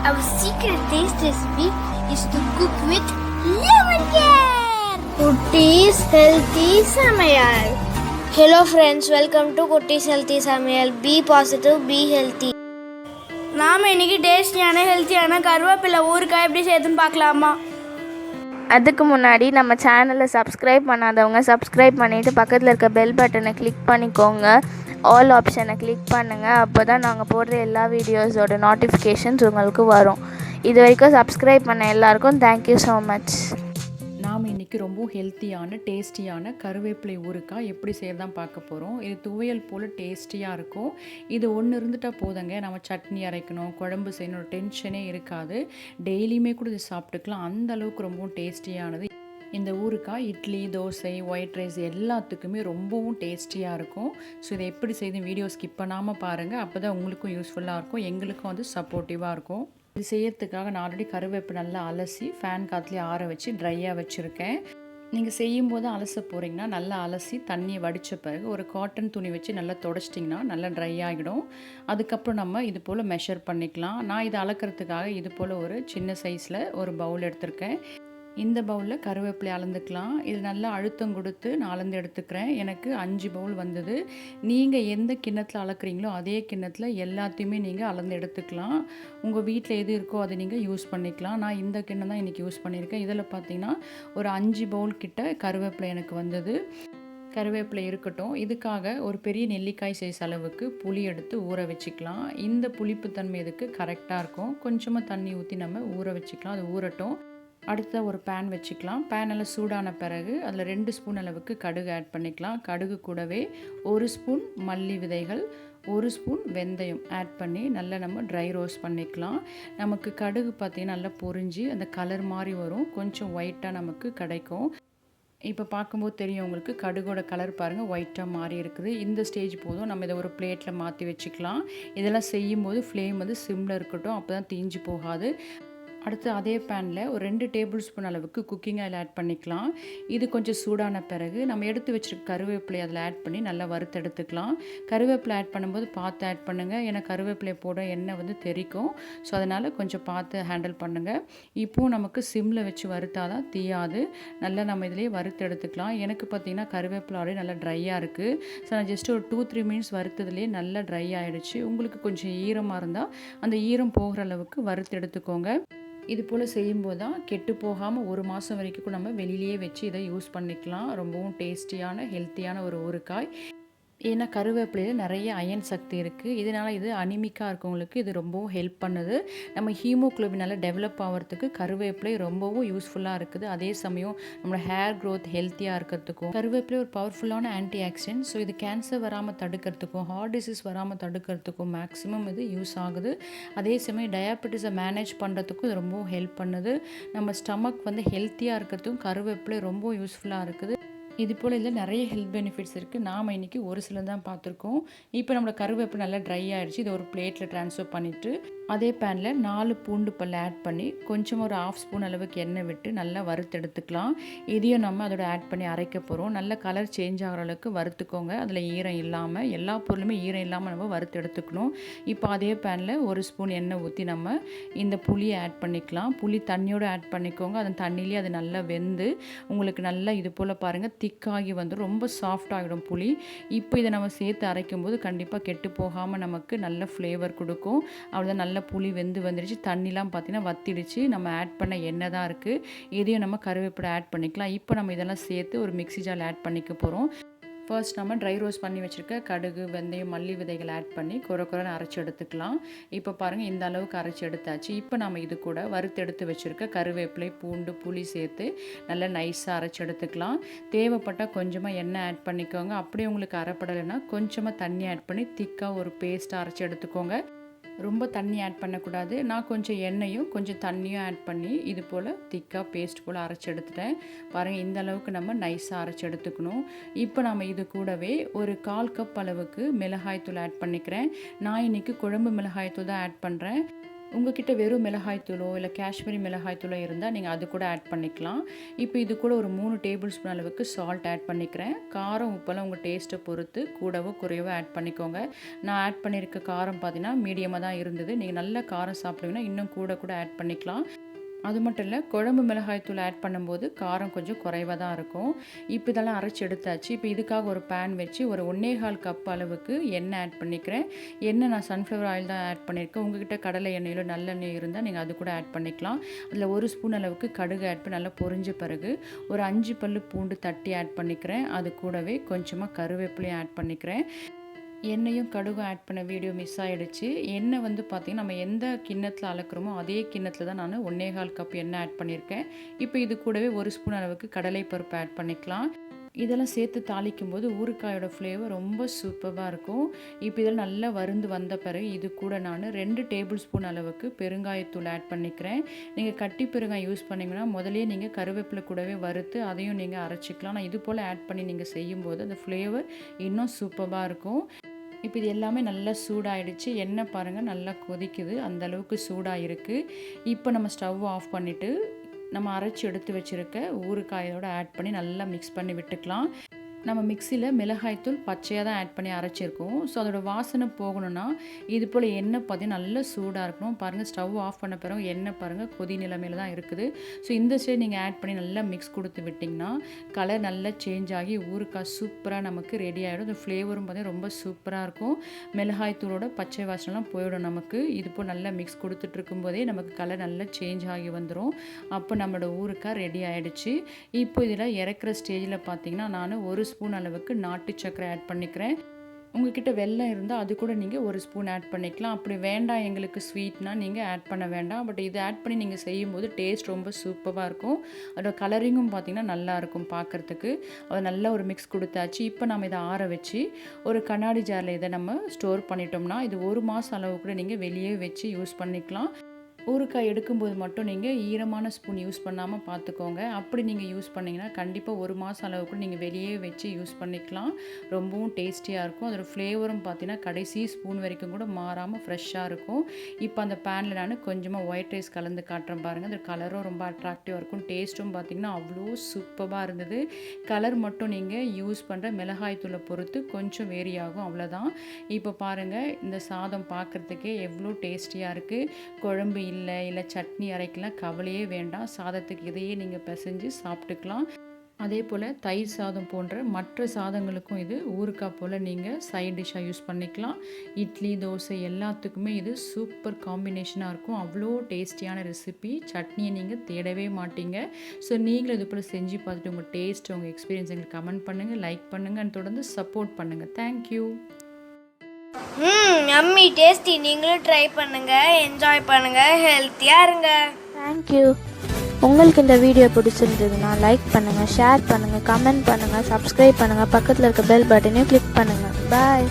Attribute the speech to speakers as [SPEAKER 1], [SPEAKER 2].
[SPEAKER 1] Our secret taste recipe is to cook with lemon care. Kutties Healthy Samayal. Hello friends, welcome to Kutties Healthy Samayal. Be positive, be healthy. நாம இன்னைக்கு டேஸ்டியான ஹெல்த்தியான கருவேப்பிலை ஊறுகாய் எப்படி செய்யுதுன்னு பார்க்கலாமா?
[SPEAKER 2] அதுக்கு முன்னாடி நம்ம சேனலை சப்ஸ்கிரைப் பண்ணாதவங்க சப்ஸ்கிரைப் பண்ணிவிட்டு பக்கத்தில் இருக்க பெல் பட்டனை கிளிக் பண்ணிக்கோங்க. ஆல் ஆப்ஷனை கிளிக் பண்ணுங்கள். அப்போ தான் நாங்கள் போடுற எல்லா வீடியோஸோட நோட்டிஃபிகேஷன்ஸ் உங்களுக்கு வரும். இது வரைக்கும் சப்ஸ்கிரைப் பண்ண எல்லாருக்கும் தேங்க்யூ ஸோ மச்.
[SPEAKER 3] நாம் இன்றைக்கி ரொம்ப ஹெல்த்தியான டேஸ்டியான கருவேப்பிலை ஊறுகாய் எப்படி செய்யறதான் பார்க்க போகிறோம். இது துவையல் போல் டேஸ்டியாக இருக்கும். இது ஒன்று இருந்துட்டால் போதுங்க, நம்ம சட்னி அரைக்கணும், குழம்பு செய்யணும், டென்ஷனே இருக்காது. டெய்லியுமே கூட இது சாப்பிட்டுக்கலாம். அந்த அளவுக்கு ரொம்ப டேஸ்டியானது. இந்த ஊறுகாய் இட்லி, தோசை, ஒயிட் ரைஸ் எல்லாத்துக்குமே ரொம்பவும் டேஸ்டியாக இருக்கும். ஸோ இதை எப்படி செய்து வீடியோ ஸ்கிப் பண்ணாமல் பாருங்கள். அப்போ தான் உங்களுக்கும் யூஸ்ஃபுல்லாக இருக்கும், எங்களுக்கும் வந்து சப்போர்ட்டிவாக இருக்கும். இது செய்யறதுக்காக நான் ஆல்ரெடி கருவேப்பிலை நல்லா அலசி ஃபேன் காற்றுலேயே ஆற வச்சு ட்ரையாக வச்சுருக்கேன். நீங்கள் செய்யும்போது அலச போகிறீங்கன்னா நல்லா அலசி தண்ணியை வடித்த பிறகு ஒரு காட்டன் துணி வச்சு நல்லா தொடச்சிட்டிங்கன்னா நல்லா ட்ரை ஆகிடும். அதுக்கப்புறம் நம்ம இது போல் மெஷர் பண்ணிக்கலாம். நான் இதை அளக்கிறதுக்காக இது போல் ஒரு சின்ன சைஸில் ஒரு பவுல் எடுத்திருக்கேன். இந்த பவுலில் கருவேப்பிலை அளந்துக்கலாம். இது நல்லா அழுத்தம் கொடுத்து நான் அளந்து எடுத்துக்கிறேன். எனக்கு 5 பவுல் வந்தது. நீங்கள் எந்த கிண்ணத்தில் அளக்குறீங்களோ அதே கிண்ணத்தில் எல்லாத்தையுமே நீங்கள் அளந்து எடுத்துக்கலாம். உங்கள் வீட்டில் எது இருக்கோ அதை நீங்கள் யூஸ் பண்ணிக்கலாம். நான் இந்த கிண்ணம் தான் இன்றைக்கி யூஸ் பண்ணியிருக்கேன். இதில் பார்த்திங்கன்னா ஒரு 5 பவுல் கிட்ட கருவேப்பிலை எனக்கு வந்தது. கருவேப்பிலை இருக்கட்டும். இதுக்காக ஒரு பெரிய நெல்லிக்காய் சைஸ் அளவுக்கு புளி எடுத்து ஊற வச்சுக்கலாம். இந்த புளிப்புத்தன்மை இதுக்கு கரெக்டாக இருக்கும். கொஞ்சமாக தண்ணி ஊற்றி நம்ம ஊற வச்சுக்கலாம். அது ஊறட்டும். அடுத்த ஒரு பேன் வச்சுக்கலாம். பேன் நல்லா சூடான பிறகு அதில் 2 ஸ்பூன் அளவுக்கு கடுகு ஆட் பண்ணிக்கலாம். கடுகு கூடவே 1 ஸ்பூன் மல்லி விதைகள், 1 ஸ்பூன் வெந்தயம் ஆட் பண்ணி நல்லா நம்ம ட்ரை ரோஸ்ட் பண்ணிக்கலாம். நமக்கு கடுகு பார்த்திங்கன்னா நல்லா பொரிஞ்சு அந்த கலர் மாதிரி வரும், கொஞ்சம் ஒயிட்டாக நமக்கு கிடைக்கும். இப்போ பார்க்கும்போது தெரியும் உங்களுக்கு, கடுகோட கலர் பாருங்கள் ஒயிட்டாக மாறி இருக்குது. இந்த ஸ்டேஜ் போதும். நம்ம இதை ஒரு பிளேட்டில் மாற்றி வச்சுக்கலாம். இதெல்லாம் செய்யும்போது ஃப்ளேம் வந்து சிம்மில் இருக்கட்டும், அப்போ தான் தீஞ்சு போகாது. அடுத்து அதே பேனில் ஒரு 2 டேபிள் ஸ்பூன் அளவுக்கு குக்கிங் ஆயில் ஆட் பண்ணிக்கலாம். இது கொஞ்சம் சூடான பிறகு நம்ம எடுத்து வச்சுருக்க கருவேப்பிலை அதில் ஆட் பண்ணி நல்லா வறுத்து எடுத்துக்கலாம். கருவேப்பிலை ஆட் பண்ணும்போது பார்த்து ஆட் பண்ணுங்கள், ஏன்னா கருவேப்பிலை போட எண்ணெய் வந்து தெறிக்கும். ஸோ அதனால் கொஞ்சம் பார்த்து ஹேண்டில் பண்ணுங்கள். இப்போது நமக்கு சிம்மில் வச்சு வறுத்தால் தான் தீயாது. நல்லா நம்ம இதிலே வறுத்து எடுத்துக்கலாம். எனக்கு பார்த்திங்கன்னா கருவேப்பிலை ஆல்ரெடி நல்லா ட்ரையாக இருக்குது. ஸோ நான் ஜஸ்ட் ஒரு 2-3 மினிட்ஸ் வறுத்ததுலேயே நல்லா ட்ரை ஆகிடுச்சு. உங்களுக்கு கொஞ்சம் ஈரமாக இருந்தால் அந்த ஈரம் போகிற அளவுக்கு வறுத்து எடுத்துக்கோங்க. இது போல் செய்யும்போது தான் கெட்டு போகாமல் 1 மாதம் வரைக்கும் நம்ம வெளியிலேயே வச்சு இதை யூஸ் பண்ணிக்கலாம். ரொம்பவும் டேஸ்டியான ஹெல்த்தியான ஒரு ஊறுகாய். ஏன்னா கருவேப்பிலையில் நிறைய அயன் சக்தி இருக்குது. இதனால் இது அனிமிக்காக இருக்கவங்களுக்கு இது ரொம்பவும் ஹெல்ப் பண்ணுது. நம்ம ஹீமோக்ளோபின் நல்லா டெவலப் ஆகிறதுக்கு கருவேப்பிலை ரொம்பவும் யூஸ்ஃபுல்லாக இருக்குது. அதே சமயம் நம்மளோட ஹேர் க்ரோத் ஹெல்த்தியாக இருக்கிறதுக்கும் கருவேப்பிலை ஒரு பவர்ஃபுல்லான ஆன்டி ஆக்சிடென்ட். ஸோ இது கேன்சர் வராமல் தடுக்கிறதுக்கும் ஹார்ட் டிசீஸ் வராமல் தடுக்கிறதுக்கும் மேக்ஸிமம் இது யூஸ் ஆகுது. அதே சமயம் டயாபெட்டிஸை மேனேஜ் பண்ணுறதுக்கும் இது ரொம்பவும் ஹெல்ப் பண்ணுது. நம்ம ஸ்டமக் வந்து ஹெல்த்தியாக இருக்கிறதுக்கும் கருவேப்பிலை ரொம்ப யூஸ்ஃபுல்லாக இருக்குது. இது போல் இதில் நிறைய ஹெல்த் பெனிஃபிட்ஸ் இருக்குது. நாம் இன்றைக்கி ஒரு சில தான் பார்த்துருக்கோம். இப்போ நம்மளோட கருவேப்பிலை நல்லா ட்ரை ஆகிடுச்சு. இதை ஒரு பிளேட்டில் ட்ரான்ஸ்ஃபர் பண்ணிவிட்டு அதே பேனில் 4 பூண்டு பல் ஆட் பண்ணி கொஞ்சம் ஒரு 1/2 ஸ்பூன் அளவுக்கு எண்ணெய் விட்டு நல்லா வறுத்து எடுத்துக்கலாம். இதையும் நம்ம அதோட ஆட் பண்ணி அரைக்க போகிறோம். நல்ல கலர் சேஞ்ச் ஆகிற அளவுக்கு வறுத்துக்கோங்க. அதில் ஈரம் இல்லாமல், எல்லா பொருளுமே ஈரம் இல்லாமல் நம்ம வறுத்து எடுத்துக்கணும். இப்போ அதே பேனில் 1 ஸ்பூன் எண்ணெய் ஊற்றி நம்ம இந்த புளியை ஆட் பண்ணிக்கலாம். புளி தண்ணியோடு ஆட் பண்ணிக்கோங்க. அந்த தண்ணியிலே அது நல்லா வெந்து உங்களுக்கு நல்லா இது போல் பாருங்கள் திக்காகி வந்து ரொம்ப சாஃப்ட் ஆகிடும் புளி. இப்போ இதை நம்ம சேர்த்து அரைக்கும் போது கண்டிப்பாக கெட்டு போகாமல் நமக்கு நல்ல ஃப்ளேவர் கொடுக்கும். அவ்வளோதான், நல்ல புளி வெந்து வந்துடுச்சு. தண்ணிலாம் பார்த்திங்கன்னா வத்திடுச்சு. நம்ம ஆட் பண்ண எண்ணெய் தான் இருக்குது. இதையும் நம்ம கருவேப்பிலை ஆட் பண்ணிக்கலாம். இப்போ நம்ம இதெல்லாம் சேர்த்து ஒரு மிக்ஸி ஜாரில் ஆட் பண்ணிக்க போகிறோம். ஃபர்ஸ்ட் நம்ம ட்ரை ரோஸ்ட் பண்ணி வச்சுருக்க கடுகு, வெந்தயம், மல்லி விதைகள் ஆட் பண்ணி கொரன்னு அரைச்சி எடுத்துக்கலாம். இப்போ பாருங்கள் இந்த அளவுக்கு அரைச்சி எடுத்தாச்சு. இப்போ நம்ம இது கூட வறுத்து எடுத்து வச்சுருக்க கருவேப்பிலை, பூண்டு, புளி சேர்த்து நல்லா நைஸாக அரைச்சி எடுத்துக்கலாம். தேவைப்பட்டால் கொஞ்சமாக எண்ணெய் ஆட் பண்ணிக்கோங்க. அப்படியே உங்களுக்கு அரைப்படலைன்னா கொஞ்சமாக தண்ணி ஆட் பண்ணி திக்காக ஒரு பேஸ்ட்டாக அரைச்சி எடுத்துக்கோங்க. ரொம்ப தண்ணி ஆட் பண்ணக்கூடாது. நான் கொஞ்சம் எண்ணெயும் கொஞ்சம் தண்ணியும் ஆட் பண்ணி இது போல் திக்காக பேஸ்ட் போல் அரைச்சி எடுத்துட்டேன். பாருங்கள் இந்த அளவுக்கு நம்ம நைஸாக அரைச்சி எடுத்துக்கணும். இப்போ நம்ம இது கூடவே ஒரு 1/4 கப் அளவுக்கு மிளகாய்த்தூள் ஆட் பண்ணிக்கிறேன். நான் இன்றைக்கி குழம்பு மிளகாய்த்தூள் தான் ஆட் பண்ணுறேன். உங்ககிட்ட வெறும் மிளகாய்த்தூளோ இல்லை காஷ்மீரி மிளகாய்த்தூளோ இருந்தால் நீங்கள் அது கூட ஆட் பண்ணிக்கலாம். இப்போ இது கூட ஒரு 3 டேபிள் ஸ்பூன் அளவுக்கு சால்ட் ஆட் பண்ணிக்கிறேன். காரம் உப்பெல்லாம் உங்கள் டேஸ்ட்டை பொறுத்து கூடவோ குறையவோ ஆட் பண்ணிக்கோங்க. நான் ஆட் பண்ணியிருக்க காரம் பார்த்தீங்கன்னா மீடியமாக தான் இருந்தது. நீங்கள் நல்ல காரம் சாப்பிடுவீங்கன்னா இன்னும் கூட ஆட் பண்ணிக்கலாம். அது மட்டும் இல்லை, குழம்பு மிளகாய்த்தூள் ஆட் பண்ணும்போது காரம் கொஞ்சம் குறைவாக தான் இருக்கும். இப்போ இதெல்லாம் அரைச்சி எடுத்தாச்சு. இப்போ இதுக்காக ஒரு பேன் வச்சு ஒரு 1.25 கப் அளவுக்கு எண்ணெய் ஆட் பண்ணிக்கிறேன். எண்ணெய் நான் சன்ஃப்ளவர் ஆயில் தான் ஆட் பண்ணியிருக்கேன். உங்ககிட்ட கடலை எண்ணெயிலோ நல்லெண்ணெய் இருந்தால் நீங்கள் அது கூட ஆட் பண்ணிக்கலாம். அதில் 1 ஸ்பூன் அளவுக்கு கடுகு ஆட் பண்ணி நல்லா பொரிஞ்ச பிறகு ஒரு 5 பல்லு பூண்டு தட்டி ஆட் பண்ணிக்கிறேன். அது கூடவே கொஞ்சமாக கருவேப்பிலையும் ஆட் பண்ணிக்கிறேன். எண்ணெயும் கடுகும் ஆட் பண்ண வீடியோ மிஸ் ஆகிடுச்சு. எண்ணெய் வந்து பார்த்திங்கன்னா நம்ம எந்த கிண்ணத்தில் அளக்குறோமோ அதே கிண்ணத்தில் தான் நான் 1.25 கப் எண்ணெய் ஆட் பண்ணியிருக்கேன். இப்போ இது கூடவே 1 ஸ்பூன் அளவுக்கு கடலைப்பருப்பு ஆட் பண்ணிக்கலாம். இதெல்லாம் சேர்த்து தாளிக்கும் போது ஊறுகாயோட ஃப்ளேவர் ரொம்ப சூப்பராக இருக்கும். இப்போ இதெல்லாம் நல்லா வறுந்து வந்த பிறகு இது கூட நான் 2 டேபிள் ஸ்பூன் அளவுக்கு பெருங்காயத்தூள் ஆட் பண்ணிக்கிறேன். நீங்கள் கட்டி பெருங்காயம் யூஸ் பண்ணிங்கன்னா முதலே நீங்கள் கருவேப்பிலை கூடவே வறுத்து அதையும் நீங்கள் அரைச்சிக்கலாம். நான் இது போல் ஆட் பண்ணி நீங்கள் செய்யும்போது அந்த ஃப்ளேவர் இன்னும் சூப்பராக இருக்கும். இப்போ இது எல்லாமே நல்லா சூடாகிடுச்சு. எண்ணெய் பாருங்கள் நல்லா கொதிக்குது, அந்தளவுக்கு சூடாக இருக்குது. இப்போ நம்ம ஸ்டவ் ஆஃப் பண்ணிவிட்டு நம்ம அரைச்சி எடுத்து வச்சுருக்க ஊறுகாயோடு ஆட் பண்ணி நல்லா மிக்ஸ் பண்ணி விட்டுக்கலாம். நம்ம மிக்சியில் மிளகாய்த்தூள் பச்சையாக தான் ஆட் பண்ணி அரைச்சிருக்கோம். ஸோ அதோட வாசனை போகணுன்னா இது போல் எண்ணெய் பார்த்தீங்கன்னா நல்லா சூடாக இருக்கணும். பாருங்கள், ஸ்டவ் ஆஃப் பண்ண பிறகு எண்ணெய் பாருங்கள் கொதி நிலைமையில் தான் இருக்குது. ஸோ இந்த ஸ்டேஜ் நீங்கள் ஆட் பண்ணி நல்லா மிக்ஸ் கொடுத்து விட்டிங்கன்னா கலர் நல்லா சேஞ்ச் ஆகி ஊறுகாய் சூப்பராக நமக்கு ரெடி ஆகிடும். இந்த ஃப்ளேவரும் பார்த்தீங்கன்னா ரொம்ப சூப்பராக இருக்கும். மிளகாய்த்தூளோட பச்சை வாசனைலாம் போயிடும் நமக்கு. இது போல் நல்லா மிக்ஸ் கொடுத்துட்டு இருக்கும்போதே நமக்கு கலர் நல்லா சேஞ்ச் ஆகி வந்துடும். அப்போ நம்மளோட ஊறுகாய் ரெடி ஆகிடுச்சு. இப்போ இதில் இறக்குற ஸ்டேஜில் பார்த்தீங்கன்னா நான் 1 ஸ்பூன் அளவுக்கு நாட்டு சர்க்கரை ஆட் பண்ணிக்கிறேன். உங்ககிட்ட வெல்லம் இருந்தால் அது கூட நீங்கள் 1 ஸ்பூன் ஆட் பண்ணிக்கலாம். அப்படி வேண்டாம் எங்களுக்கு ஸ்வீட்னால் நீங்கள் ஆட் பண்ண வேண்டாம். பட் இது ஆட் பண்ணி நீங்கள் செய்யும்போது டேஸ்ட் ரொம்ப சூப்பராக இருக்கும். அதோட கலரிங்கும் பார்த்திங்கன்னா நல்லாயிருக்கும் பார்க்குறதுக்கு. அது நல்ல ஒரு மிக்ஸ் கொடுத்தாச்சு. இப்போ நம்ம இதை ஆற வச்சு ஒரு கண்ணாடி ஜாரில் இதை நம்ம ஸ்டோர் பண்ணிட்டோம்னா இது 1 மாதம் அளவு கூட நீங்கள் வெளியே வச்சு யூஸ் பண்ணிக்கலாம். ஊறுகாய் எடுக்கும்போது மட்டும் நீங்கள் ஈரமான ஸ்பூன் யூஸ் பண்ணாமல் பார்த்துக்கோங்க. அப்படி நீங்கள் யூஸ் பண்ணிங்கன்னா கண்டிப்பாக 1 மாதம் அளவுக்கு நீங்கள் வெளியே வச்சு யூஸ் பண்ணிக்கலாம். ரொம்பவும் டேஸ்டியாக இருக்கும். அதோடய ஃப்ளேவரும் பார்த்தீங்கன்னா கடைசி ஸ்பூன் வரைக்கும் கூட மாறாமல் ஃப்ரெஷ்ஷாக இருக்கும். இப்போ அந்த பேனில் நான் கொஞ்சமாக ஒயிட் ரைஸ் கலந்து காட்டுறேன் பாருங்கள். அது கலரும் ரொம்ப அட்ராக்டிவாக இருக்கும். டேஸ்ட்டும் பார்த்திங்கன்னா அவ்வளோ சூப்பராக இருந்தது. கலர் மட்டும் நீங்கள் யூஸ் பண்ணுற மிளகாய் தூளை பொறுத்து கொஞ்சம் வேரி ஆகும், அவ்வளோதான். இப்போ பாருங்கள், இந்த சாதம் பார்க்குறதுக்கே எவ்வளோ டேஸ்டியாக இருக்குது. குழம்பு இல்லை சட்னி அரைக்கலாம் கவலையே வேண்டாம். சாதத்துக்கு இதையே நீங்கள் பிசைஞ்சு சாப்பிட்டுக்கலாம். அதே போல் தயிர் சாதம் போன்ற மற்ற சாதங்களுக்கும் இது ஊறுகாய் போல் நீங்கள் சைட் டிஷ்ஷாக யூஸ் பண்ணிக்கலாம். இட்லி, தோசை எல்லாத்துக்குமே இது சூப்பர் காம்பினேஷனாக இருக்கும். அவ்வளோ டேஸ்டியான ரெசிபி. சட்னியை நீங்கள் தேடவே மாட்டீங்க. ஸோ நீங்களும் இது போல் செஞ்சு பார்த்துட்டு உங்கள் டேஸ்ட், உங்கள் எக்ஸ்பீரியன்ஸ் எங்களுக்கு கமெண்ட் பண்ணுங்கள், லைக் பண்ணுங்கள் அண்ட் தொடர்ந்து சப்போர்ட் பண்ணுங்கள். தேங்க்யூ.
[SPEAKER 1] Yummy tasty. நீங்களும் ட்ரை பண்ணுங்கள், என்ஜாய் பண்ணுங்கள், ஹெல்த்தியாக இருங்க.
[SPEAKER 2] தேங்க்யூ. உங்களுக்கு இந்த வீடியோ பிடிச்சிருந்ததுன்னா லைக் பண்ணுங்கள், ஷேர் பண்ணுங்கள், கமெண்ட் பண்ணுங்கள், சப்ஸ்கிரைப் பண்ணுங்கள், பக்கத்தில் இருக்க பெல் பட்டனையும் கிளிக் பண்ணுங்கள். பாய்.